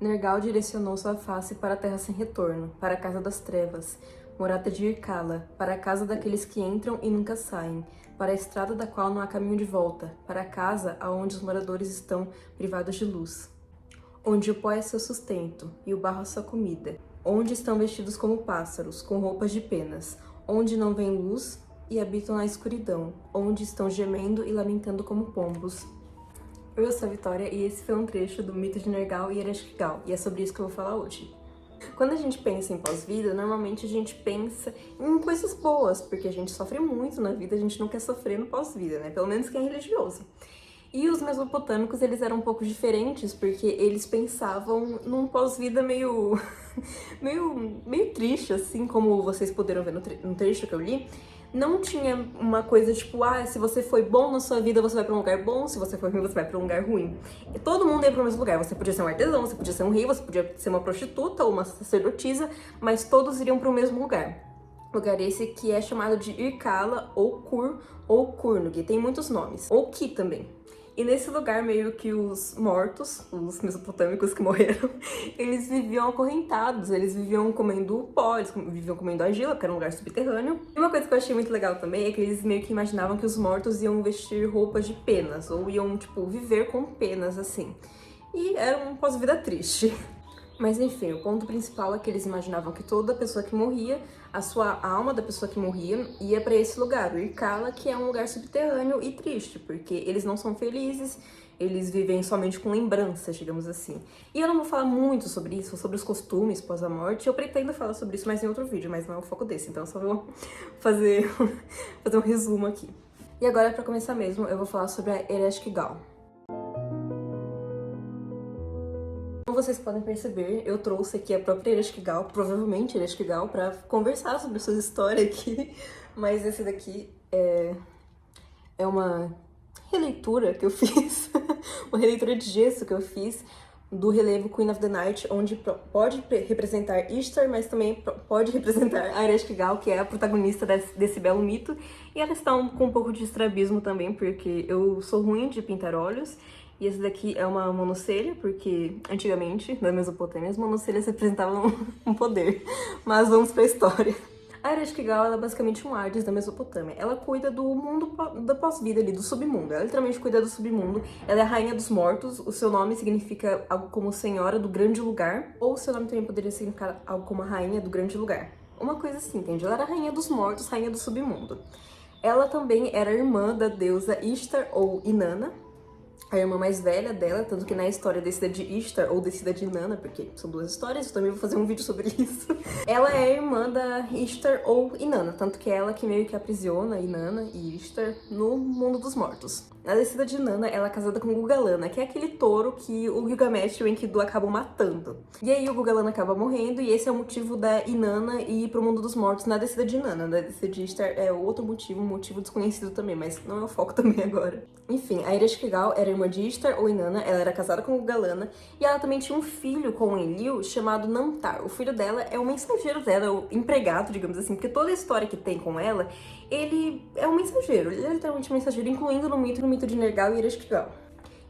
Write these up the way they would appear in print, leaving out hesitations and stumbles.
Nergal direcionou sua face para a terra sem retorno, para a casa das trevas, morada de Irkala, para a casa daqueles que entram e nunca saem, para a estrada da qual não há caminho de volta, para a casa aonde os moradores estão privados de luz, onde o pó é seu sustento e o barro a sua comida, onde estão vestidos como pássaros, com roupas de penas, onde não vem luz e habitam na escuridão, onde estão gemendo e lamentando como pombos. Eu sou a Vitória e esse foi um trecho do Mito de Nergal e Ereshkigal, e é sobre isso que eu vou falar hoje. Quando a gente pensa em pós-vida, normalmente a gente pensa em coisas boas, porque a gente sofre muito na vida, a gente não quer sofrer no pós-vida, né? Pelo menos quem é religioso. E os mesopotâmicos, eles eram um pouco diferentes, porque eles pensavam num pós-vida meio triste, assim, como vocês puderam ver no trecho que eu li. Não tinha uma coisa tipo, se você foi bom na sua vida, você vai pra um lugar bom, se você foi ruim, você vai pra um lugar ruim. E todo mundo ia pro mesmo lugar. Você podia ser um artesão, você podia ser um rei, você podia ser uma prostituta ou uma sacerdotisa, mas todos iriam pro mesmo lugar. Lugar esse que é chamado de Irkala, ou Kur, ou Kurnug, tem muitos nomes. Ou Ki também. E nesse lugar, meio que os mortos, os mesopotâmicos que morreram, eles viviam acorrentados, eles viviam comendo pó, eles viviam comendo argila, porque era um lugar subterrâneo. E uma coisa que eu achei muito legal também é que eles meio que imaginavam que os mortos iam vestir roupas de penas, ou iam, tipo, viver com penas, assim. E era um pós-vida triste. Mas enfim, o ponto principal é que eles imaginavam que toda pessoa que morria, a sua alma da pessoa que morria, ia pra esse lugar, o Irkala, que é um lugar subterrâneo e triste, porque eles não são felizes, eles vivem somente com lembranças, digamos assim. E eu não vou falar muito sobre isso, sobre os costumes pós a morte, eu pretendo falar sobre isso mais em outro vídeo, mas não é o foco desse, então eu só vou fazer um resumo aqui. E agora, pra começar mesmo, eu vou falar sobre a Ereshkigal. Como vocês podem perceber, eu trouxe aqui a própria Ereshkigal, provavelmente Ereshkigal, pra conversar sobre suas histórias aqui, mas esse daqui é uma releitura que eu fiz, uma releitura de gesso que eu fiz do relevo Queen of the Night, onde pode representar Ishtar, mas também pode representar a Ereshkigal, que é a protagonista desse belo mito, e ela está com um pouco de estrabismo também, porque eu sou ruim de pintar olhos. E esse daqui é uma monocelha, porque antigamente, na Mesopotâmia, as monocelhas representavam um poder. Mas vamos pra história. A Ereshkigal, ela é basicamente um Hades da Mesopotâmia. Ela cuida do mundo da pós-vida ali, do submundo. Ela literalmente cuida do submundo. Ela é a rainha dos mortos. O seu nome significa algo como Senhora do Grande Lugar. Ou o seu nome também poderia significar algo como a Rainha do Grande Lugar. Uma coisa assim, entende? Ela era a rainha dos mortos, rainha do submundo. Ela também era irmã da deusa Ishtar ou Inanna, a irmã mais velha dela, tanto que na história descida de Ishtar ou descida de Inanna, porque são duas histórias, eu também vou fazer um vídeo sobre isso. Ela é irmã da Ishtar ou Inanna, tanto que é ela que meio que aprisiona Inanna e Ishtar no mundo dos mortos. Na descida de Inanna, ela é casada com Gugalana, que é aquele touro que o Gilgamesh e o Enkidu acabam matando. E aí o Gugalana acaba morrendo, e esse é o motivo da Inanna ir pro mundo dos mortos na descida de Inanna. Na descida de Ishtar é outro motivo, um motivo desconhecido também, mas não é o foco também agora. Enfim, a Ereshkigal era irmã de Ishtar ou Inanna, ela era casada com Gugalana, e ela também tinha um filho com Enlil chamado Namtar. O filho dela é o mensageiro dela, o empregado, digamos assim, porque toda a história que tem com ela, ele é um mensageiro, ele é literalmente um mensageiro, incluindo no mito de Nergal e Ereshkigal.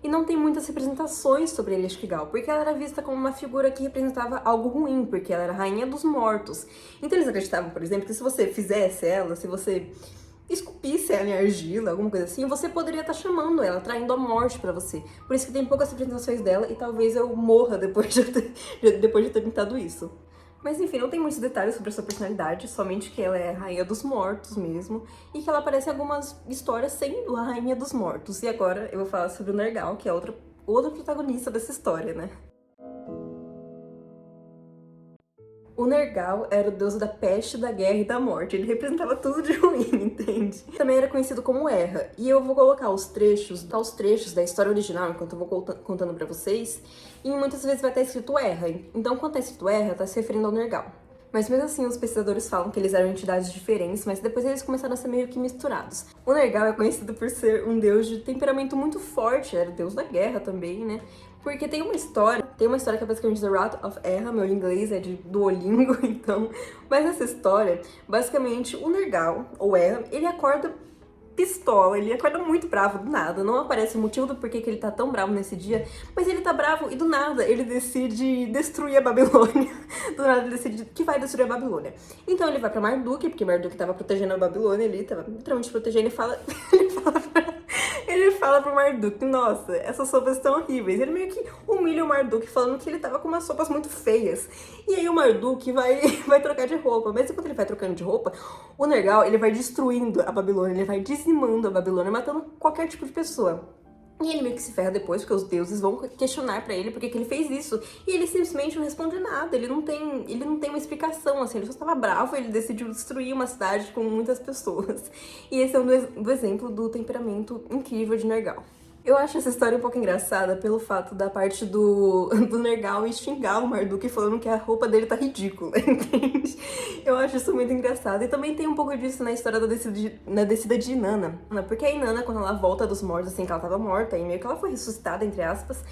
E não tem muitas representações sobre Ereshkigal, porque ela era vista como uma figura que representava algo ruim, porque ela era a rainha dos mortos. Então eles acreditavam, por exemplo, que se você fizesse ela, se você esculpisse ela em argila, alguma coisa assim, você poderia estar chamando ela, traindo a morte pra você. Por isso que tem poucas representações dela e talvez eu morra depois de ter pintado isso. Mas enfim, não tem muitos detalhes sobre a sua personalidade, somente que ela é a rainha dos mortos mesmo, e que ela aparece em algumas histórias sendo a rainha dos mortos. E agora eu vou falar sobre o Nergal, que é outra protagonista dessa história, né? O Nergal era o deus da peste, da guerra e da morte. Ele representava tudo de ruim, entende? Também era conhecido como Erra. E eu vou colocar os trechos da história original, enquanto eu vou contando pra vocês. E muitas vezes vai estar escrito Erra. Então, quando tá escrito Erra, tá se referindo ao Nergal. Mas mesmo assim, os pesquisadores falam que eles eram entidades diferentes, mas depois eles começaram a ser meio que misturados. O Nergal é conhecido por ser um deus de temperamento muito forte, era o deus da guerra também, né? Porque tem uma história que é basicamente The Wrath of Erra, meu inglês é de Duolingo, então... Mas essa história, basicamente, o Nergal, ou Erra, ele acorda pistola, ele acorda muito bravo do nada. Não aparece o motivo do porquê que ele tá tão bravo nesse dia, mas ele tá bravo e do nada ele decide destruir a Babilônia. Do nada ele decide que vai destruir a Babilônia. Então ele vai pra Marduk, porque Marduk tava protegendo a Babilônia ali, tava literalmente protegendo e fala. Ele fala pro Marduk, nossa, essas sopas estão horríveis. Ele meio que humilha o Marduk falando que ele tava com umas sopas muito feias. E aí o Marduk vai trocar de roupa. Mas enquanto ele vai trocando de roupa, o Nergal, ele vai destruindo a Babilônia, ele vai dizimando a Babilônia, matando qualquer tipo de pessoa. E ele meio que se ferra depois, porque os deuses vão questionar pra ele por que ele fez isso. E ele simplesmente não responde nada, ele não tem uma explicação, assim, ele só estava bravo, ele decidiu destruir uma cidade com muitas pessoas. E esse é um do exemplo do temperamento incrível de Nergal. Eu acho essa história um pouco engraçada pelo fato da parte do Nergal e xingar o Marduk falando que a roupa dele tá ridícula, entende? Eu acho isso muito engraçado. E também tem um pouco disso na história na descida de Inanna. Porque a Inanna, quando ela volta dos mortos, assim, que ela tava morta, e meio que ela foi ressuscitada, entre aspas,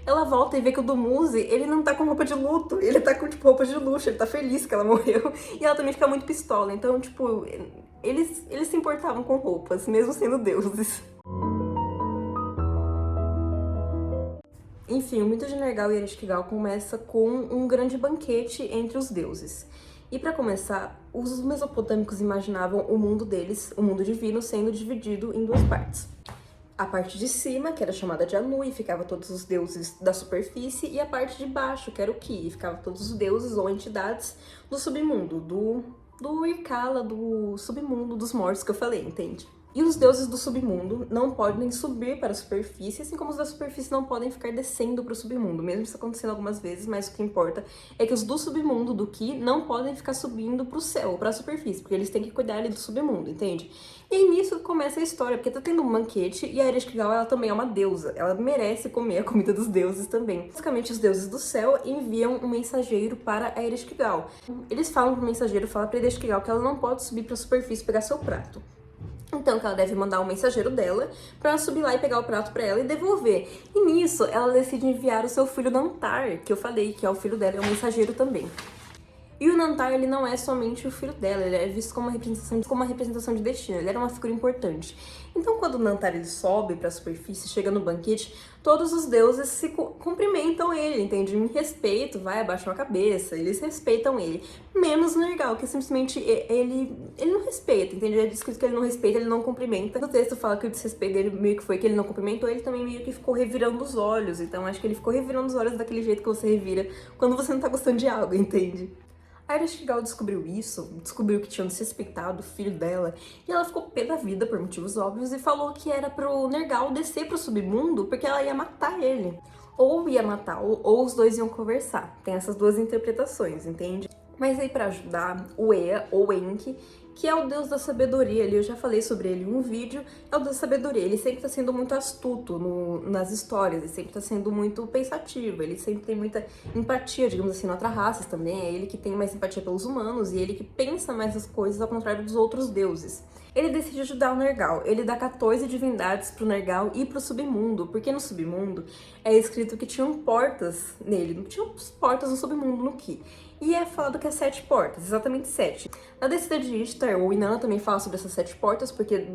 ela volta e vê que o Dumuzi, ele não tá com roupa de luto, ele tá com, tipo, roupa de luxo, ele tá feliz que ela morreu. E ela também fica muito pistola. Então, tipo, eles se importavam com roupas, mesmo sendo deuses. Enfim, o mito de Nergal e Ereshkigal começa com um grande banquete entre os deuses. E para começar, os mesopotâmicos imaginavam o mundo deles, o mundo divino, sendo dividido em duas partes. A parte de cima, que era chamada de Anu, e ficava todos os deuses da superfície, e a parte de baixo, que era o Ki, e ficava todos os deuses ou entidades do submundo, do Irkala, do submundo dos mortos que eu falei, entende? E os deuses do submundo não podem subir para a superfície, assim como os da superfície não podem ficar descendo para o submundo, mesmo isso acontecendo algumas vezes, mas o que importa é que os do submundo, do Ki, não podem ficar subindo para o céu, para a superfície, porque eles têm que cuidar ali do submundo, entende? E aí nisso começa a história, porque tá tendo um banquete e a Ereshkigal, ela também é uma deusa, ela merece comer a comida dos deuses também. Basicamente, os deuses do céu enviam um mensageiro para a Ereshkigal. Eles falam pro mensageiro, fala pra Ereshkigal que ela não pode subir para a superfície e pegar seu prato. Então, que ela deve mandar um mensageiro dela pra subir lá e pegar o prato pra ela e devolver. E nisso, ela decide enviar o seu filho Nantar, que eu falei que é o filho dela, é um mensageiro também. E o Nantar, ele não é somente o filho dela, ele é visto como uma representação de destino, ele era uma figura importante. Então, quando o Nantar ele sobe para a superfície, chega no banquete, todos os deuses se cumprimentam ele, entende? Em respeito, vai, abaixam a cabeça, eles respeitam ele. Menos o Nergal, que simplesmente ele não respeita, entende? É descrito que ele não respeita, ele não cumprimenta. No texto fala que o desrespeito dele meio que foi que ele não cumprimentou, ele também meio que ficou revirando os olhos. Então, acho que ele ficou revirando os olhos daquele jeito que você revira quando você não tá gostando de algo, entende? A Ereshkigal descobriu isso, descobriu que tinham desrespeitado o filho dela, e ela ficou pé da vida por motivos óbvios e falou que era pro Nergal descer pro submundo porque ela ia matar ele. Ou ia matar, ou os dois iam conversar. Tem essas duas interpretações, entende? Mas aí pra ajudar, o Ea, ou Enki, que é o deus da sabedoria ali, eu já falei sobre ele em um vídeo, é o deus da sabedoria, ele sempre tá sendo muito astuto nas histórias, ele sempre tá sendo muito pensativo, ele sempre tem muita empatia, digamos assim, na outras raças também, é ele que tem mais empatia pelos humanos e ele que pensa mais as coisas ao contrário dos outros deuses. Ele decide ajudar o Nergal, ele dá 14 divindades pro Nergal e pro submundo, porque no submundo é escrito que tinham portas nele, tinham portas no submundo, no Ki. E é falado que é 7 portas, exatamente 7. Na descida de Ishtar, o Inanna também fala sobre essas 7 portas, porque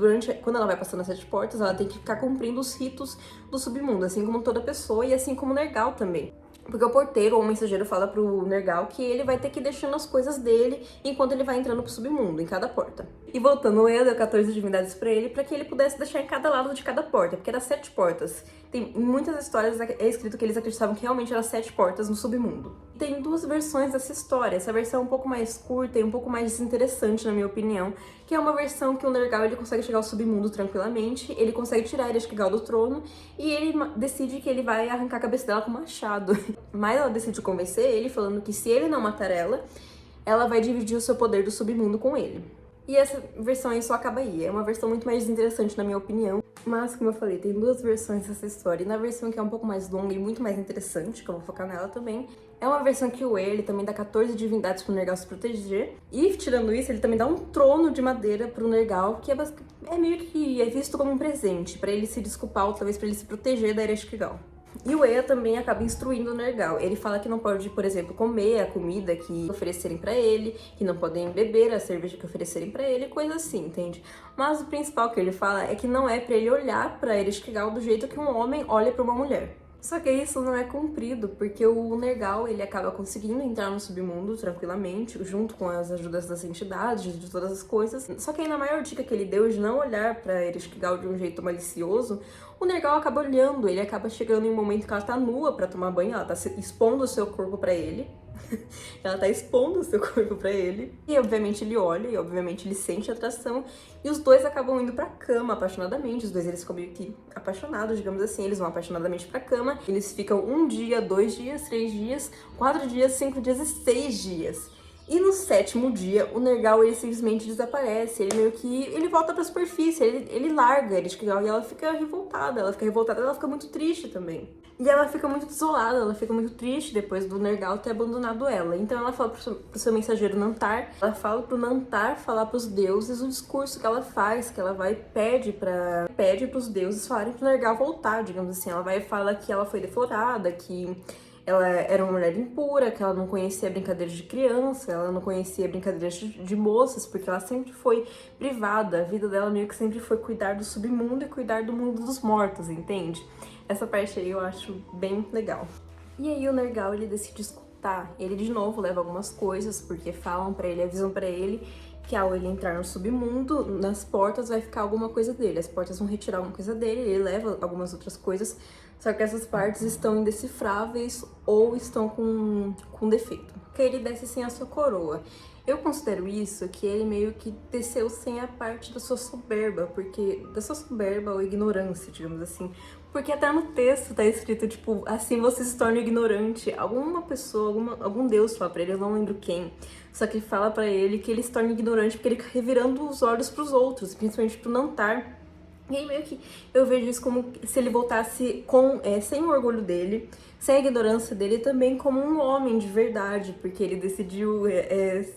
quando ela vai passando as 7 portas, ela tem que ficar cumprindo os ritos do submundo, assim como toda pessoa e assim como o Nergal também. Porque o porteiro ou o mensageiro fala pro Nergal que ele vai ter que ir deixando as coisas dele enquanto ele vai entrando pro submundo, em cada porta. E voltando, o Ea deu 14 divindades pra ele que ele pudesse deixar em cada lado de cada porta, porque era 7 portas. Em muitas histórias é escrito que eles acreditavam que realmente eram 7 portas no submundo. Tem 2 versões dessa história, essa versão é um pouco mais curta e um pouco mais desinteressante, na minha opinião, que é uma versão que o Nergal ele consegue chegar ao submundo tranquilamente, ele consegue tirar a Ereshkigal do trono e ele decide que ele vai arrancar a cabeça dela com um machado. Mas ela decide convencer ele, falando que se ele não matar ela vai dividir o seu poder do submundo com ele. E essa versão aí só acaba aí. É uma versão muito mais desinteressante, na minha opinião. Mas, como eu falei, tem 2 versões dessa história. E na versão que é um pouco mais longa e muito mais interessante, que eu vou focar nela também, é uma versão que o ele também dá 14 divindades pro Nergal se proteger. E, tirando isso, ele também dá um trono de madeira pro Nergal, que é meio que visto como um presente, pra ele se desculpar ou talvez pra ele se proteger da Ereshkigal. E o Ea também acaba instruindo o Nergal. Ele fala que não pode, por exemplo, comer a comida que oferecerem pra ele, que não podem beber a cerveja que oferecerem pra ele, coisa assim, entende? Mas o principal que ele fala é que não é pra ele olhar pra Ereshkigal do jeito que um homem olha pra uma mulher. Só que isso não é cumprido, porque o Nergal, ele acaba conseguindo entrar no submundo tranquilamente, junto com as ajudas das entidades, de todas as coisas. Só que aí na maior dica que ele deu de não olhar pra Ereshkigal de um jeito malicioso, o Nergal acaba olhando, ele acaba chegando em um momento que ela tá nua pra tomar banho, ela tá expondo o seu corpo pra ele. Ela tá expondo o seu corpo pra ele. E obviamente ele olha, e obviamente ele sente atração. E os dois acabam indo pra cama apaixonadamente. Os dois eles ficam meio que apaixonados, digamos assim. Eles vão apaixonadamente pra cama. Eles ficam 1 dia, 2 dias, 3 dias, 4 dias, 5 dias e 6 dias. E no 7º dia, o Nergal, ele simplesmente desaparece, ele meio que, ele volta pra superfície, ele larga Ereshkigal e ela fica revoltada, ela fica muito triste também. E ela fica muito desolada, ela fica muito triste depois do Nergal ter abandonado ela. Então ela fala pro seu mensageiro Nantar, ela fala pro Nantar falar pros deuses o discurso que ela faz, que ela vai pede pros deuses falarem pro Nergal voltar, digamos assim. Ela vai falar que ela foi deflorada, que ela era uma mulher impura, que ela não conhecia brincadeiras de criança, ela não conhecia brincadeiras de moças, porque ela sempre foi privada. A vida dela meio que sempre foi cuidar do submundo e cuidar do mundo dos mortos, entende? Essa parte aí eu acho bem legal. E aí o Nergal, ele decide escutar. Ele de novo leva algumas coisas, porque falam pra ele, avisam pra ele que ao ele entrar no submundo, nas portas vai ficar alguma coisa dele. As portas vão retirar alguma coisa dele, ele leva algumas outras coisas, só que essas partes estão indecifráveis ou estão com defeito. Que ele desce sem a sua coroa. Eu considero isso que ele meio que desceu sem a parte da sua soberba, da sua soberba ou ignorância, digamos assim. Porque até no texto tá escrito, tipo, assim você se torna ignorante. Alguma pessoa, algum deus fala pra ele, eu não lembro quem, só que fala pra ele que ele se torna ignorante porque ele fica revirando os olhos pros outros, principalmente pro Nantar. E aí meio que eu vejo isso como se ele voltasse sem o orgulho dele, sem a ignorância dele, também como um homem de verdade, porque ele decidiu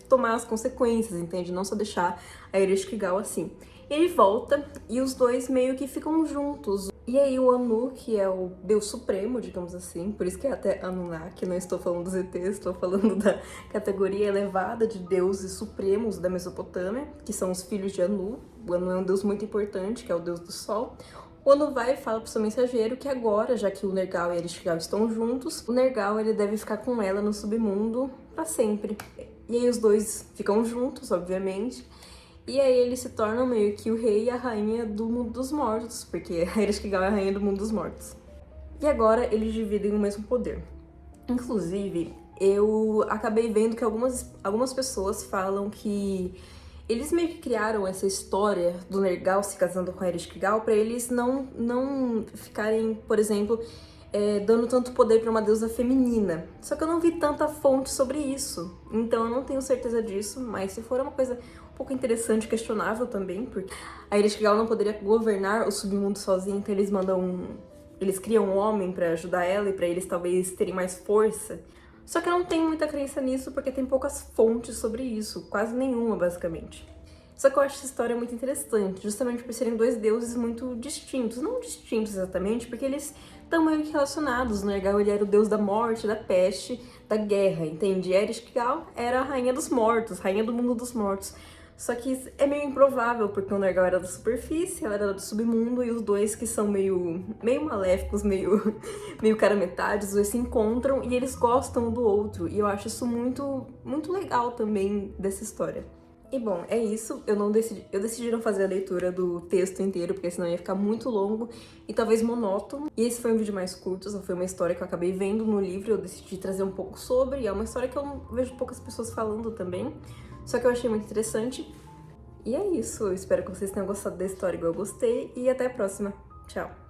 tomar as consequências, entende? Não só deixar a Ereshkigal assim. Ele volta e os dois meio que ficam juntos. E aí o Anu, que é o deus supremo, digamos assim, por isso que é até Anunnaki, não estou falando dos ETs, estou falando da categoria elevada de deuses supremos da Mesopotâmia, que são os filhos de Anu. O Anu é um deus muito importante, que é o deus do sol. O Anu vai e fala pro seu mensageiro que agora, já que o Nergal e a Ereshkigal estão juntos, o Nergal ele deve ficar com ela no submundo pra sempre. E aí os dois ficam juntos, obviamente. E aí eles se tornam meio que o rei e a rainha do mundo dos mortos, porque a Ereshkigal é a rainha do mundo dos mortos. E agora eles dividem o mesmo poder. Inclusive, eu acabei vendo que algumas pessoas falam que eles meio que criaram essa história do Nergal se casando com a Ereshkigal pra eles não ficarem, por exemplo, dando tanto poder pra uma deusa feminina. Só que eu não vi tanta fonte sobre isso, então eu não tenho certeza disso, mas se for uma coisa um pouco interessante, questionável também, porque a Ereshkigal não poderia governar o submundo sozinha, então eles criam um homem pra ajudar ela e pra eles talvez terem mais força. Só que eu não tenho muita crença nisso porque tem poucas fontes sobre isso, quase nenhuma basicamente. Só que eu acho essa história muito interessante, justamente por serem dois deuses muito distintos. Não distintos exatamente, porque eles estão meio que relacionados. O Nergal ele era o deus da morte, da peste, da guerra, entende? E a Ereshkigal era a rainha dos mortos, rainha do mundo dos mortos. Só que é meio improvável, porque o Nergal era da superfície, ela era do submundo, e os dois que são meio maléficos, meio cara metade, os dois se encontram e eles gostam um do outro. E eu acho isso muito, muito legal também dessa história. E bom, é isso. Eu decidi não fazer a leitura do texto inteiro, porque senão ia ficar muito longo e talvez monótono. E esse foi um vídeo mais curto, só foi uma história que eu acabei vendo no livro, eu decidi trazer um pouco sobre, e é uma história que eu não vejo poucas pessoas falando também. Só que eu achei muito interessante. E é isso, eu espero que vocês tenham gostado da história igual eu gostei, e até a próxima. Tchau!